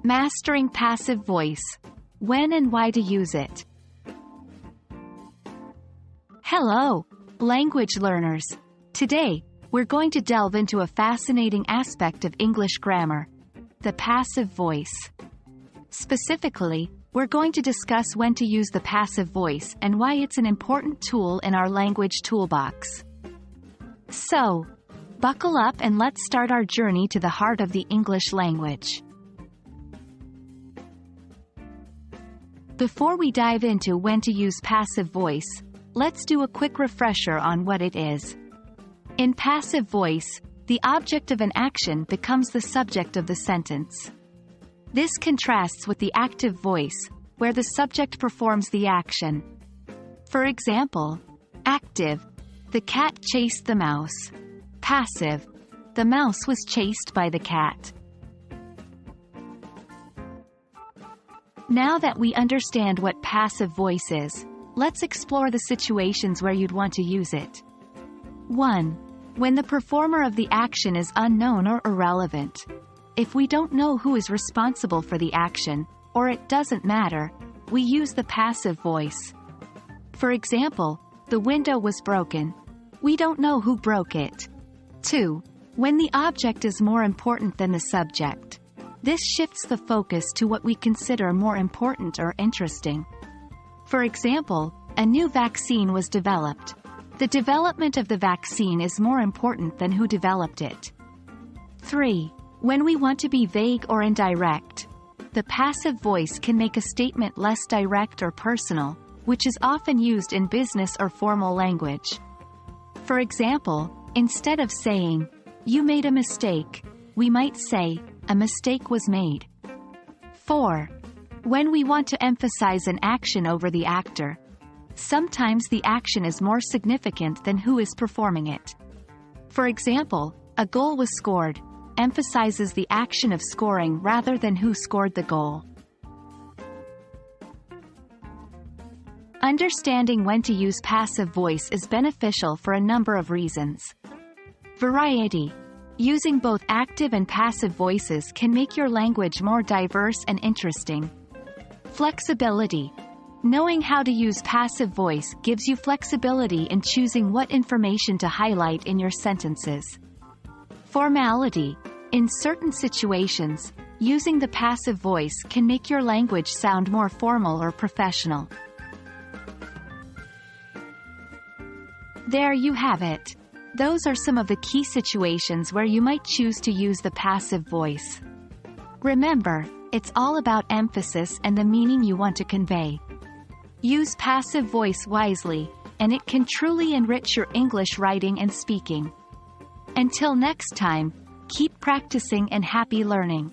Mastering passive voice. When and why to use it. Hello, language learners. Today, we're going to delve into a fascinating aspect of English grammar, the passive voice. Specifically, we're going to discuss when to use the passive voice and why it's an important tool in our language toolbox. So, buckle up and let's start our journey to the heart of the English language. Before we dive into when to use passive voice, let's do a quick refresher on what it is. In passive voice, the object of an action becomes the subject of the sentence. This contrasts with the active voice, where the subject performs the action. For example, active, the cat chased the mouse. Passive, the mouse was chased by the cat. Now that we understand what passive voice is, let's explore the situations where you'd want to use it. 1. When the performer of the action is unknown or irrelevant. If we don't know who is responsible for the action, or it doesn't matter, we use the passive voice. For example, the window was broken. We don't know who broke it. 2. When the object is more important than the subject. This shifts the focus to what we consider more important or interesting. For example, a new vaccine was developed. The development of the vaccine is more important than who developed it. 3. When we want to be vague or indirect. The passive voice can make a statement less direct or personal, which is often used in business or formal language. For example, instead of saying, "You made a mistake," we might say, "A mistake was made." 4. When we want to emphasize an action over the actor. Sometimes the action is more significant than who is performing it. For example, a goal was scored, emphasizes the action of scoring rather than who scored the goal. Understanding when to use passive voice is beneficial for a number of reasons. Variety. Using both active and passive voices can make your language more diverse and interesting. Flexibility. Knowing how to use passive voice gives you flexibility in choosing what information to highlight in your sentences. Formality. In certain situations, using the passive voice can make your language sound more formal or professional. There you have it. Those are some of the key situations where you might choose to use the passive voice. Remember, it's all about emphasis and the meaning you want to convey. Use passive voice wisely, and it can truly enrich your English writing and speaking. Until next time, keep practicing and happy learning.